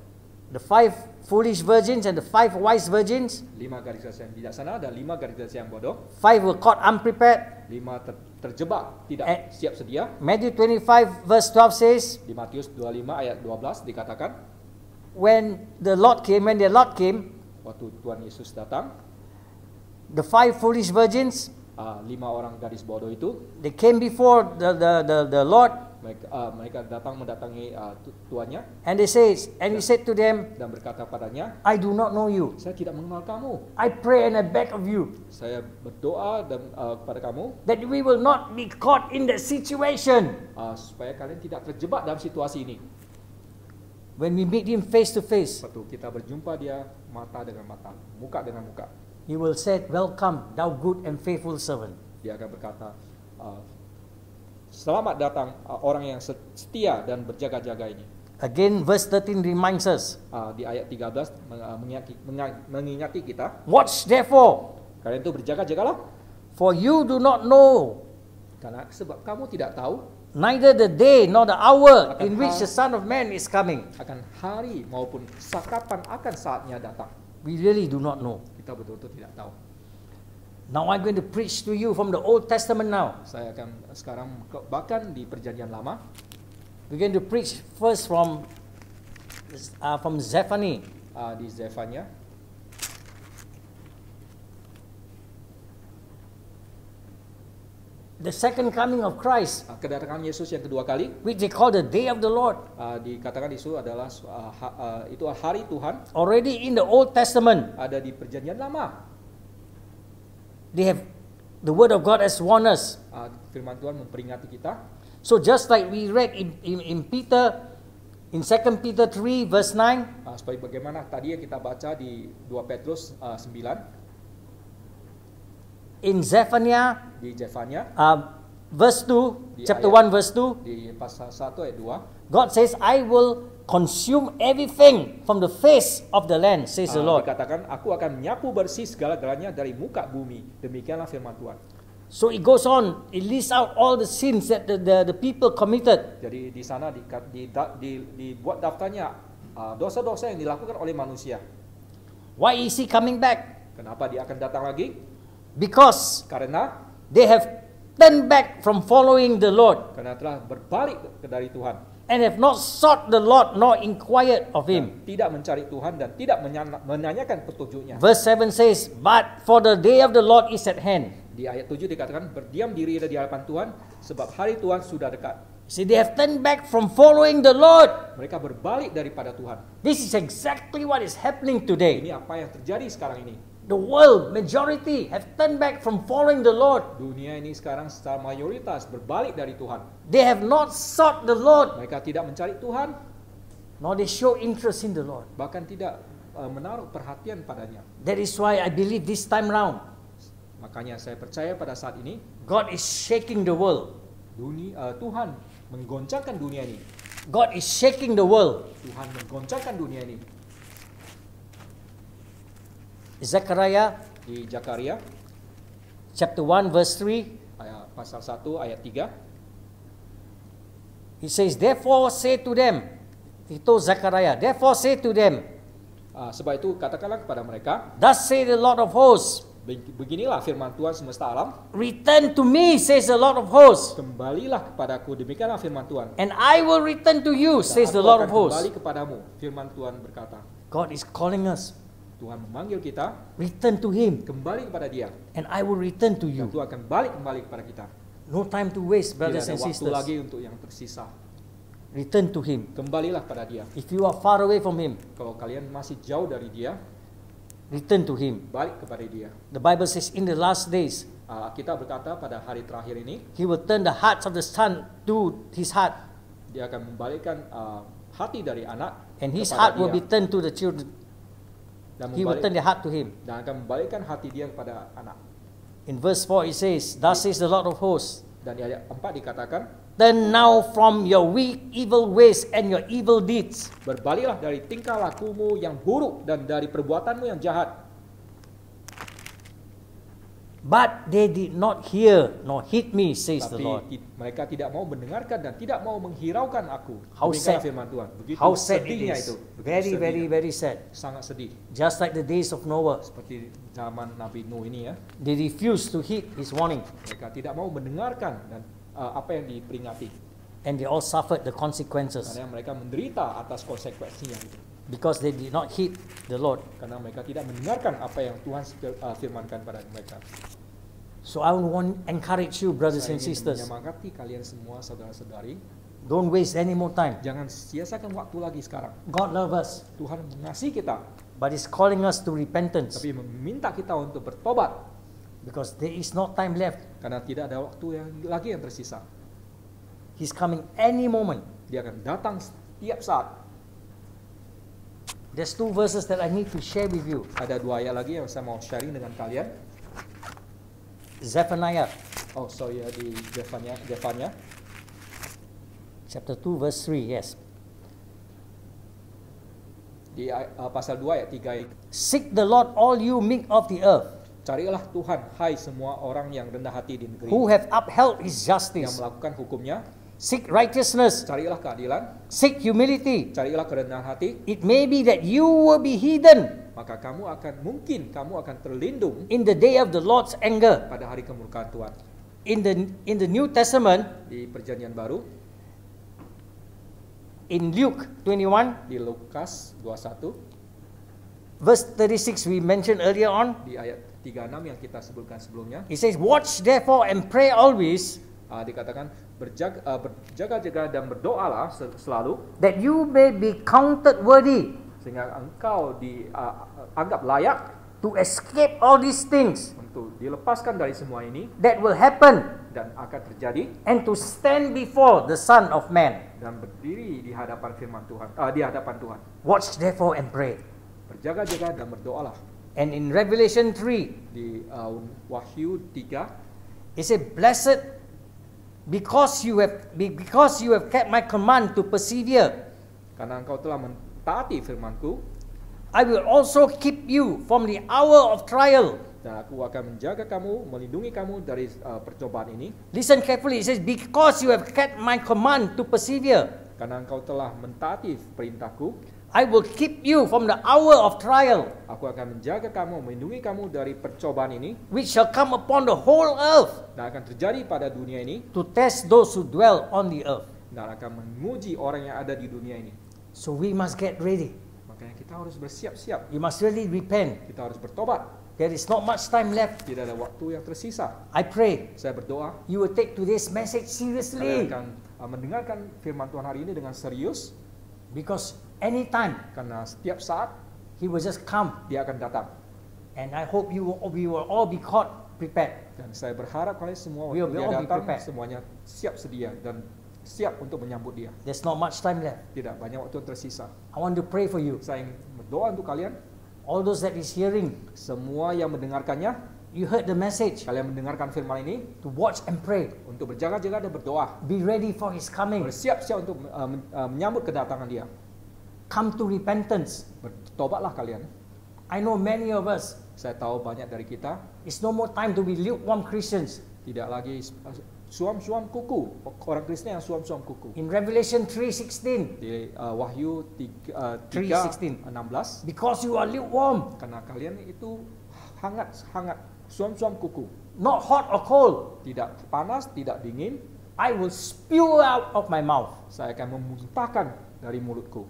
The 5 foolish virgins and the 5 wise virgins. 5 gadis-gadis yang bijaksana dan 5 gadis-gadis yang bodoh. 5 were caught unprepared. 5 terjebak, tidak siap sedia. Matthew 25 verse 12 says, di Matius 25 ayat 12 dikatakan, when their Lord came, waktu Tuhan Yesus datang, the 5 foolish virgins, 5 orang gadis bodoh itu, they came before the Lord. Mereka mendatangi tuannya. And he said to them, dan berkata padanya, I do not know you. Saya tidak mengenal kamu. I pray and I beg of you. Saya berdoa kepada kamu, that we will not be caught in that situation. Supaya kalian tidak terjebak dalam situasi ini. When we meet him face to face, waktu kita berjumpa dia mata dengan mata, muka dengan muka, he will say, welcome, thou good and faithful servant. Dia akan berkata, selamat datang orang yang setia dan berjaga-jaga ini. Again, verse 13 reminds us. Di ayat 13 mengingati kita. Watch therefore. Kalian itu berjaga-jagalah. For you do not know. Karena sebab kamu tidak tahu. Neither the day nor the hour in which the Son of Man is coming. Akan hari maupun kapan akan saatnya datang. We really do not know. Kita betul-betul tidak tahu. Now I'm going to preach to you from the Old Testament now. Saya akan sekarang bahkan di Perjanjian Lama. We're going to preach first from Zephaniah. Di Zefania. The second coming of Christ. Kedatangan Yesus yang kedua kali. Which they call the day of the Lord. Dikatakan itu adalah itu hari Tuhan. Already in the Old Testament. Ada di Perjanjian Lama. They have the word of God has warned us. Firman Tuhan memperingati kita. So just like we read in Peter, in 2 Peter 3 verse 9. Seperti bagaimana tadi yang kita baca di 2 Petrus 9. In Zephaniah, di Zefania, verse 2, Di chapter ayat- 1, verse 2, Di pasal 1 ayat 2, God says, I will consume everything from the face of the land, says the Lord. dikatakan, aku akan menyapu bersih segala-galanya dari muka bumi. Demikianlah firman Tuhan. So it goes on, it lists out all the sins that the people committed. Jadi di sana dibuat daftarnya dosa-dosa yang dilakukan oleh manusia. Why is he coming back? Kenapa dia akan datang lagi? Because Karena they have turned back from following the Lord telah berbalik dari Tuhan. and have not sought the Lord nor inquired of him. Dan tidak mencari Tuhan dan tidak menanyakan petunjuknya. Verse 7 says, but for the day of the Lord is at hand. Di ayat 7 dikatakan, berdiam diri di hadapan Tuhan sebab hari Tuhan sudah dekat. See, they have turned back from following the Lord. Mereka berbalik daripada Tuhan. This is exactly what is happening today. Ini apa yang terjadi sekarang ini. The world, majority, have turned back from following the Lord. Dunia ini sekarang secara mayoritas berbalik dari Tuhan. They have not sought the Lord, Mereka tidak mencari Tuhan, nor they show interest in the Lord. bahkan tidak menaruh perhatian padanya. That is why I believe this time round, Makanya saya percaya pada saat ini God is shaking the world. Tuhan menggoncangkan dunia ini. God is shaking the world. Tuhan menggoncangkan dunia ini. Zechariah Di Zakaria chapter 1 verse 3, pasal 1 ayat 3, he says, therefore say to them, he told Zechariah, therefore say to them, sebab itu katakanlah kepada mereka, thus say the Lord of hosts, beginilah firman Tuhan semesta alam, return to me, says the Lord of hosts, kembalilah kepadaku, demikianlah firman Tuhan. and I will return to you, Dan says the aku Lord akan of hosts. kembali kepadamu, firman Tuhan berkata. God is calling us, Tuhan memanggil kita, return to him, kembali kepada Dia. and I will return to Dan you. Tuhan akan balik kembali kepada kita. No time to waste, Tidak brothers ada and waktu sisters. lagi untuk yang tersisa. Return to him. Kembalilah pada Dia. If you are far away from him, Kalau kalian masih jauh dari Dia, return to him. balik kepada Dia. The Bible says in the last days, Kita berkata pada hari terakhir ini, he will turn the hearts of the son to his heart, Dia akan membalikkan hati dari anak and his kepada heart will dia. be turned to the children. Dan He will turn their heart to him. dan akan membalikkan hati dia kepada anak. In verse 4 it says, thus says the Lord of hosts, Dan di ayat 4 dikatakan, turn now from your weak evil ways and your evil deeds. berbaliklah dari tingkah lakumu yang buruk dan dari perbuatanmu yang jahat. But they did not hear nor heed me, says the Tapi Lord. mereka tidak mau mendengarkan dan tidak mau menghiraukan aku. How Demikianlah sad. firman Tuhan. Begitu How sad it sedihnya is. itu. Begitu Very, sedihnya. very, very sad. Sangat sedih. Just like the days of Noah, Seperti zaman Nabi Nuh ini ya. they refused to heed his warning, Mereka tidak mau mendengarkan dan apa yang diperingati. and they all suffered the consequences Karena mereka menderita atas konsekuensinya itu. because they did not heed the Lord. Karena mereka tidak mendengarkan apa yang Tuhan firmankan pada mereka. So I want to encourage you, brothers Saya and ingin sisters, menyemangati kalian semua saudara-saudari, don't waste any more time. jangan sia-siakan waktu lagi sekarang. God loves us, Tuhan mengasihi kita, but He's calling us to repentance tapi meminta kita untuk bertobat because there is no time left. karena tidak ada waktu lagi yang tersisa. He's coming any moment. Dia akan datang setiap saat. There's two verses that I need to share with you. Ada 2 ayat lagi yang saya mau sharing dengan kalian. Zephaniah Di Zefania chapter 2 verse 3, yes. di pasal 2 ayat 3. Seek the Lord all you meek of the earth, Carilah Tuhan, hai semua orang yang rendah hati di negeri, who have upheld His yang justice. melakukan hukumnya. Seek righteousness, Carilah keadilan, seek humility. carilah kerendahan hati, It may be that you will be hidden maka kamu akan terlindung in the day of the Lord's anger. pada hari kemurkaan Tuhan. In the New Testament, Di Perjanjian Baru, in Luke 21 di Lukas 21, verse 36 we mentioned earlier on, di ayat 36 yang kita sebutkan sebelumnya, it says, watch therefore and pray always, dikatakan berjaga-jaga dan berdoalah selalu, that you may be counted worthy sehingga engkau dianggap layak to escape all these things untuk dilepaskan dari semua ini that will happen dan akan terjadi, and to stand before the Son of Man. dan berdiri di hadapan firman Tuhan, di hadapan Tuhan. Watch therefore and pray. Berjaga-jaga dan berdoalah. And in Revelation 3, Di Wahyu 3, it says, blessed because you have kept my command to persevere, Karena engkau telah mentaati firman-Ku, I will also keep you from the hour of trial. dan aku akan menjaga kamu, melindungi kamu dari percobaan ini. Listen carefully. It says, because you have kept my command to persevere, Karena engkau telah mentaati perintahku, I will keep you from the hour of trial, aku akan menjaga kamu, melindungi kamu dari percobaan ini, which shall come upon the whole earth dan akan terjadi pada dunia ini, to test those who dwell on the earth. dan akan menguji orang yang ada di dunia ini. So we must get ready. Makanya kita harus bersiap-siap, You must really repent. kita harus bertobat. There is not much time left. Tidak ada waktu yang tersisa. I pray Saya berdoa, you will take today's message kalian seriously, akan mendengarkan firman Tuhan hari ini dengan serius, because anytime karena setiap saat He will just come, Dia akan datang. and I hope we will all be caught prepared. Dan saya berharap kalian semua We waktu will Dia all be datang, prepared. semuanya siap sedia dan siap untuk menyambut Dia. There's not much time left. Tidak banyak waktu yang tersisa. I want to pray for you. Saya ingin berdoa untuk kalian, All those that is hearing, semua yang mendengarkannya, you heard the message, kalian mendengarkan firman ini, to watch and pray. untuk berjaga-jaga dan berdoa. Be ready for His coming. Bersiap-siap untuk menyambut kedatangan Dia. Come to repentance. Bertobatlah kalian. I know many of us, Saya tahu banyak dari kita it's no more time to be lukewarm Christians. tidak lagi suam-suam kuku, orang Kristen yang suam-suam kuku. In Revelation 3:16, Di Wahyu 3:16. 3:16, because you are lukewarm, karena kalian itu hangat suam-suam kuku, not hot or cold, tidak panas, tidak dingin, I will spew out of my mouth. saya akan memuntahkan dari mulutku.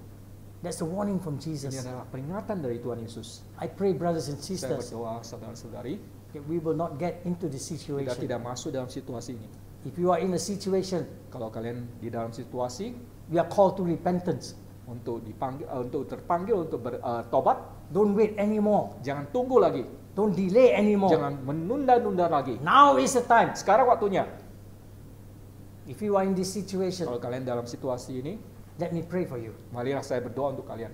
That's a warning from Ini Jesus. adalah peringatan dari Tuhan Yesus. I pray, brothers and Saya sisters, berdoa saudara-saudari, that we will not get into the kita situation. tidak masuk dalam situasi ini. If you are in a situation, Kalau kalian di dalam situasi we are called to repentance. untuk terpanggil untuk bertobat, Don't wait anymore. jangan tunggu lagi, Don't delay anymore. jangan menunda-nunda lagi. Now is the time. Sekarang waktunya. If you are in this situation, Kalau kalian dalam situasi ini, let me pray for you. marilah saya berdoa untuk kalian.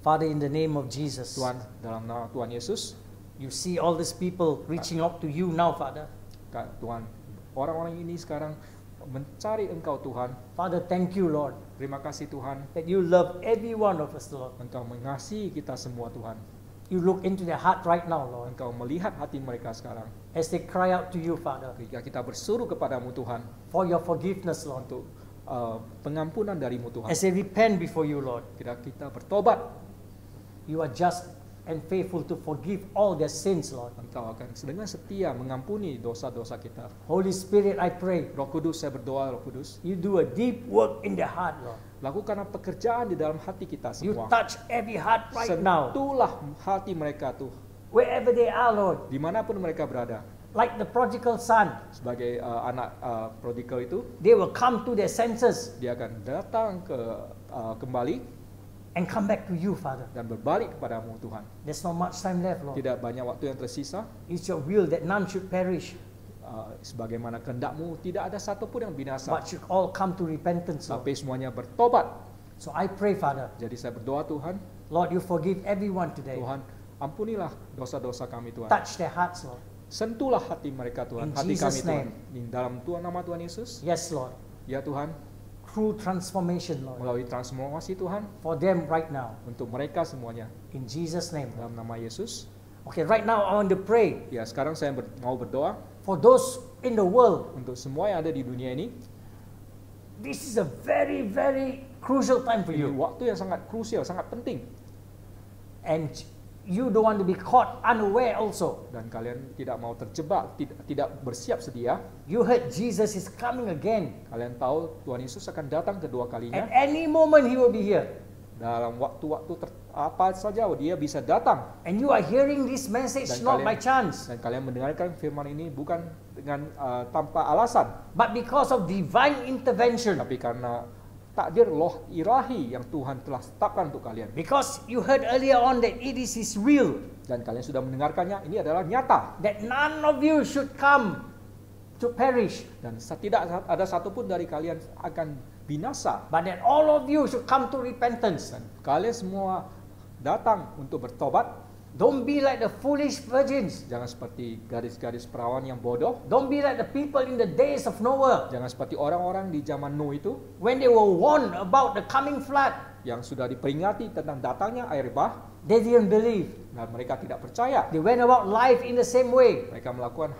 Father, in the name of Jesus, Tuhan, dalam nama Tuhan Yesus, you see all these people reaching out to you now, Father. Tuhan, orang-orang ini sekarang mencari Engkau Tuhan. Father, thank you, Lord, Terima kasih Tuhan, that you love every one of us, Lord. Engkau mengasihi kita semua Tuhan. You look into their heart right now, Lord, Engkau melihat hati mereka sekarang. as they cry out to you, Father, Ketika kita bersuruh kepadamu Tuhan, for your forgiveness, Lord. untuk pengampunan darimu Tuhan. As they repent before you, Lord, Ketika kita bertobat, you are just and faithful to forgive all their sins, Lord. Engkau akan dengan setia mengampuni dosa-dosa kita. Holy Spirit, I pray, Roh Kudus, saya berdoa Roh Kudus, you do a deep work in their heart, Lord. lakukanlah pekerjaan di dalam hati kita You semua. touch every heart right now, Sentuhlah hati mereka tuh, wherever they are, Lord. dimanapun mereka berada. Like the prodigal son, Sebagai anak prodigal itu, they will come to their senses dia akan datang kembali and come back to you, Father. dan berbalik kepadamu Tuhan. There's not much time left, Lord. Tidak banyak waktu yang tersisa. It's your will that none should perish, Sebagaimana kehendakmu, tidak ada satupun yang binasa, but should all come to repentance, Lord. tapi semuanya bertobat. So I pray, Father, Jadi saya berdoa Tuhan, Lord, you forgive everyone today. Tuhan ampunilah dosa-dosa kami Tuhan. Touch their hearts, Lord. Sentuhlah hati mereka Tuhan, In hati Jesus' kami Tuhan. name. Di dalam nama Tuhan Yesus, Yes, Lord. ya Tuhan, True transformation, Lord, melalui transformasi Tuhan for them right now. untuk mereka semuanya. In Jesus' name. Dalam nama Yesus. Okay, right now I want to pray Ya, sekarang saya mau berdoa for those in the world. untuk semua yang ada di dunia ini. This is a very, very crucial time for Ini you. waktu yang sangat krusial, sangat penting. And you don't want to be caught unaware also. Dan kalian tidak mau terjebak, tidak bersiap sedia. You heard Jesus is coming again. Kalian tahu Tuhan Yesus akan datang kedua At kalinya. any moment He will be here. Dalam waktu-waktu apa saja dia bisa datang. And you are hearing this message Dan not kalian- by chance, Dan kalian mendengarkan firman ini bukan dengan tanpa alasan, but because of divine intervention. tapi karena takdir loh ilahi yang Tuhan telah tetapkan untuk kalian. Because you heard earlier on that it is His will Dan kalian sudah mendengarkannya, ini adalah nyata. that none of you should come to perish, Dan tidak ada satupun dari kalian akan binasa. but that all of you should come to repentance. Dan kalian semua datang untuk bertobat. Don't be like the foolish virgins. Jangan seperti gadis-gadis perawan yang bodoh. Don't be like the people in the days of Noah, Jangan seperti orang-orang di zaman Nuh itu when they were warned about the coming flood. yang sudah diperingati tentang datangnya air bah They didn't believe. dan mereka tidak percaya. They went about life in the same way. Mereka melakukan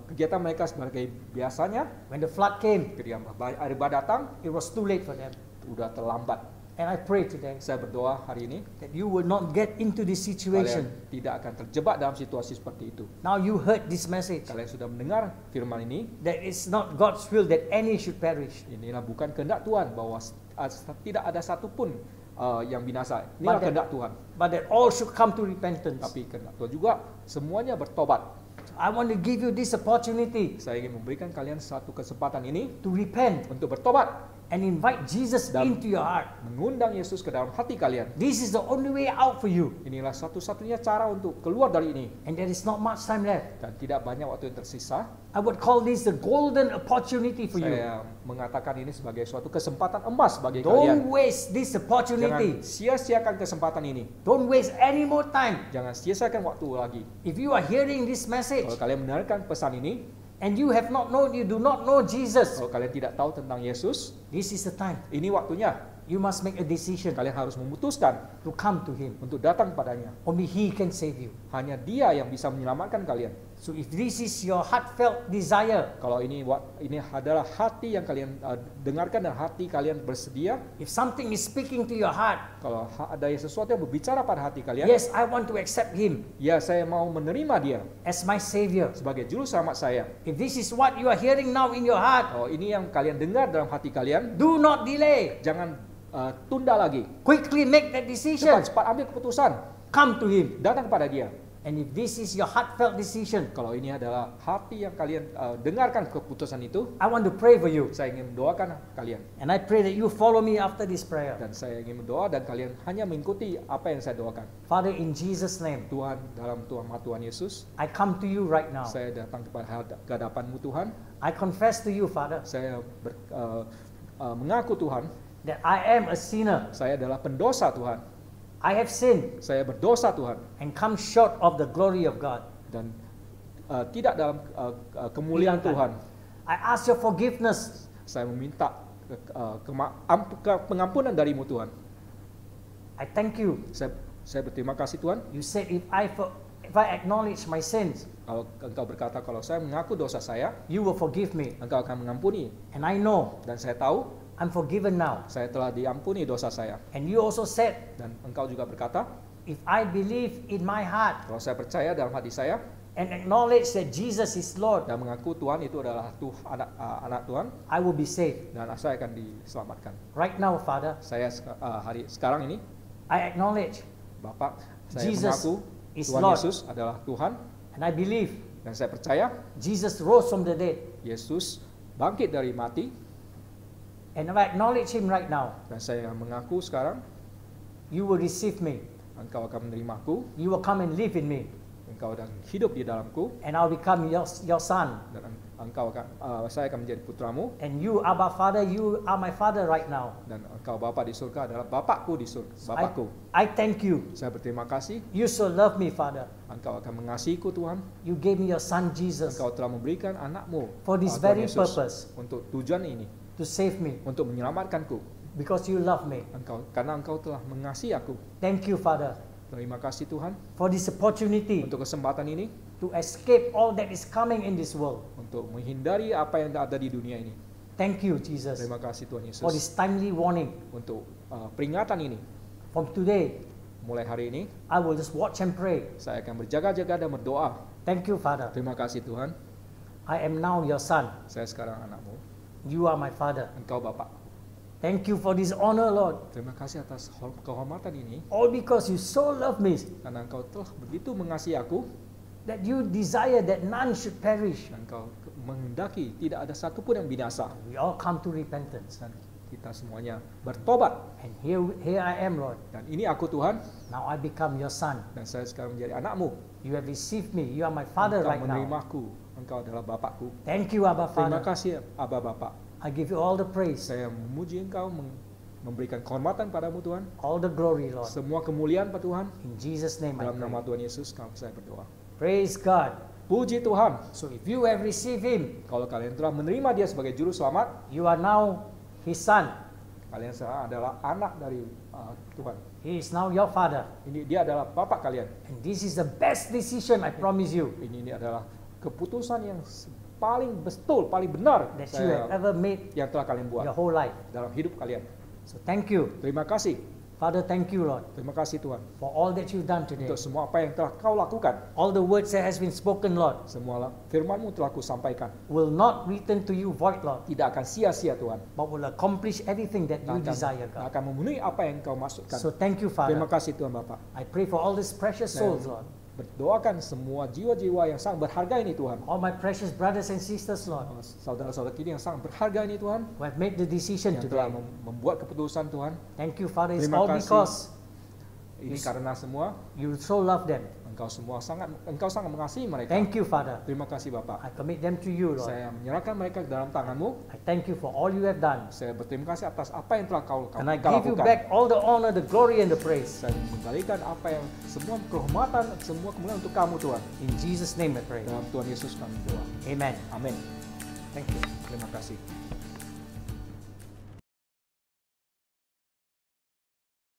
kegiatan mereka sebagai biasanya. When the flood came, Ketika air bah datang, it was too late for them. udah terlambat. And I pray today Saya berdoa hari ini that you will not get into this kalian situation. tidak akan terjebak dalam situasi seperti itu. Now you heard this message, Kalian sudah mendengar firman ini. that it's not God's will that any should perish. Inilah bukan kehendak Tuhan bahwa tidak ada satupun yang binasa. Inilah But kehendak Tuhan. But that all should come to repentance. Tapi kehendak Tuhan juga semuanya bertobat. I want to give you this opportunity Saya ingin memberikan kalian satu kesempatan ini to repent untuk bertobat, and invite Jesus Dan- into your heart. mengundang Yesus ke dalam hati kalian. This is the only way out for you. Inilah satu-satunya cara untuk keluar dari ini. And there is not much time left. Dan tidak banyak waktu yang tersisa. I would call this the golden opportunity for you. Saya mengatakan ini sebagai suatu kesempatan emas bagi Don't kalian. waste this Jangan opportunity. sia-siakan kesempatan ini. Don't waste any more time. Jangan sia-siakan waktu lagi. If you are hearing this message Kalau kalian mendengarkan pesan ini, and you have not known, you do not know Jesus, kalau kalian tidak tahu tentang Yesus, this is the time. ini waktunya. You must make a decision Kalian harus memutuskan to come to Him. untuk datang padanya. Only He can save you. Hanya Dia yang bisa menyelamatkan kalian. So if this is your heartfelt desire, Kalau ini adalah hati yang kalian dengarkan dan hati kalian bersedia, if something is speaking to your heart, kalau ada sesuatu yang berbicara pada hati kalian, yes, I want to accept Him ya saya mau menerima Dia as my Savior. sebagai juru selamat saya. If this is what you are hearing now in your heart, Oh, ini yang kalian dengar dalam hati kalian, do not delay. jangan tunda lagi. Quickly make that decision. Cepat ambil keputusan, Come to Him. datang kepada Dia. And if this is your heartfelt decision, Kalau ini adalah hati yang kalian dengarkan keputusan itu, I want to pray for you. saya ingin mendoakan kalian. And I pray that you follow me after this prayer. Dan saya ingin berdoa dan kalian hanya mengikuti apa yang saya doakan. Father, in Jesus' name, Tuhan, dalam nama Tuhan Yesus, I come to you right now. saya datang kepada hadapan-Mu Tuhan. I confess to you, Father, Saya mengaku Tuhan, that I am a sinner. saya adalah pendosa Tuhan. I have sinned Saya berdosa Tuhan and come short of the glory of God. dan tidak dalam kemuliaan Tuhan. I ask your forgiveness. Saya meminta pengampunan dari-Mu Tuhan. I thank you. Saya berterima kasih Tuhan. You said if I acknowledge my sins, Kalau Engkau berkata kalau saya mengaku dosa saya, you will forgive me. Engkau akan mengampuni. And I know Dan saya tahu I'm forgiven now. saya telah diampuni dosa saya. And you also said, Dan Engkau juga berkata, if I believe in my heart kalau saya percaya dalam hati saya and acknowledge that Jesus is Lord, dan mengaku Tuhan itu adalah anak Tuhan, I will be saved. dan saya akan diselamatkan. Right now, Father, Saya sekarang ini, I acknowledge Bapak, saya Jesus mengaku is Tuhan Lord. Yesus adalah Tuhan, and I believe dan saya percaya Jesus rose from the dead. Yesus bangkit dari mati, And if I acknowledge Him right now, dan saya mengaku sekarang you will receive me. Engkau akan menerimaku, You will come and live in me. Engkau akan hidup di dalamku, And I'll become your son. dan saya akan menjadi putramu, And you, Abba Father, you are my Father right now. dan Engkau Bapa di surga adalah Bapakku di surga, Bapakku. I thank you. Saya berterima kasih, You so love me, Father. Engkau akan mengasihiku Tuhan. You gave me your Son Jesus Engkau telah memberikan anakmu for this Tuhan very Yesus, purpose, untuk tujuan ini, to save me, untuk menyelamatkanku. because you love me. Karena Engkau telah mengasihi aku. Thank you, Father, Terima kasih Tuhan for this opportunity untuk kesempatan ini, to escape all that is coming in this world. untuk menghindari apa yang ada di dunia ini. Thank you, Jesus, Terima kasih Tuhan for Yesus this timely warning. untuk peringatan ini. From today, Mulai hari ini I will just watch and pray. saya akan berjaga-jaga dan berdoa. Thank you, Father. Terima kasih Tuhan, I am now your son. saya sekarang anakmu, You are my Father. Engkau Bapa. Thank you for this honor, Lord. Terima kasih atas kehormatan ini, All because you so love me, karena Engkau telah begitu mengasihi aku, that you desire that none should perish. dan Engkau menghendaki tidak ada satupun yang binasa, We all come to repentance. dan kita semuanya bertobat. And here I am, Lord. Dan ini aku Tuhan, Now I become your son. dan saya sekarang menjadi anakmu. You have received me. You are my Father Engkau right now. menerimaku, Engkau adalah Bapakku. Thank you, Abba Terima Father. kasih Abba Bapa. I give you all the praise. Saya memuji Engkau, memberikan kehormatan padamu Tuhan. All the glory, Lord. Semua kemuliaan Pak Tuhan. In Jesus' name I Dalam nama pray. Tuhan Yesus saya berdoa. Praise God. Puji Tuhan. So if you have received Him, Kalau kalian telah menerima Dia sebagai juru selamat, you are now His son. kalian sekarang adalah anak dari Tuhan. He is now your father. Ini Dia adalah Bapak kalian. And this is the best decision, I promise you, Ini adalah keputusan yang paling betul, paling benar that you have ever made yang telah kalian buat your whole life. dalam hidup kalian. So thank you. Terima kasih. Father, thank you, Lord, Terima kasih Tuhan for all that you've done today. untuk semua apa yang telah kau lakukan. All the words that has been spoken, Lord, Semua firman-Mu telah ku sampaikan. will not return to you void, Lord, Tidak akan sia-sia Tuhan. but will accomplish everything that you desire, God. Akan memenuhi apa yang kau maksudkan. So thank you, Terima Father. kasih Tuhan Bapak. I pray for all these precious souls, Lord. Berdoakan semua jiwa-jiwa yang sangat berharga ini Tuhan. All my precious brothers and sisters, Lord, Saudara-saudara kita yang sangat berharga ini Tuhan. who have made the decision Yang telah today. membuat keputusan Tuhan. Thank you, Father. It's Terima all kasih. because Ini Yes. karena semua you so love them. Engkau sangat mengasihi mereka. Thank you, Father. Terima kasih Bapak. I commit them to you, Lord. Saya menyerahkan mereka ke dalam tangan-Mu. I thank you for all you have done. Saya berterima kasih atas apa yang telah kau And I kau give you lakukan. back all the honor, the glory, and the praise. Saya mengembalikan apa yang semua kehormatan, semua kemuliaan untuk kamu Tuhan. In Jesus' name I pray. Dalam Tuhan Yesus kami doa. Amen. Amin. Thank you. Terima kasih.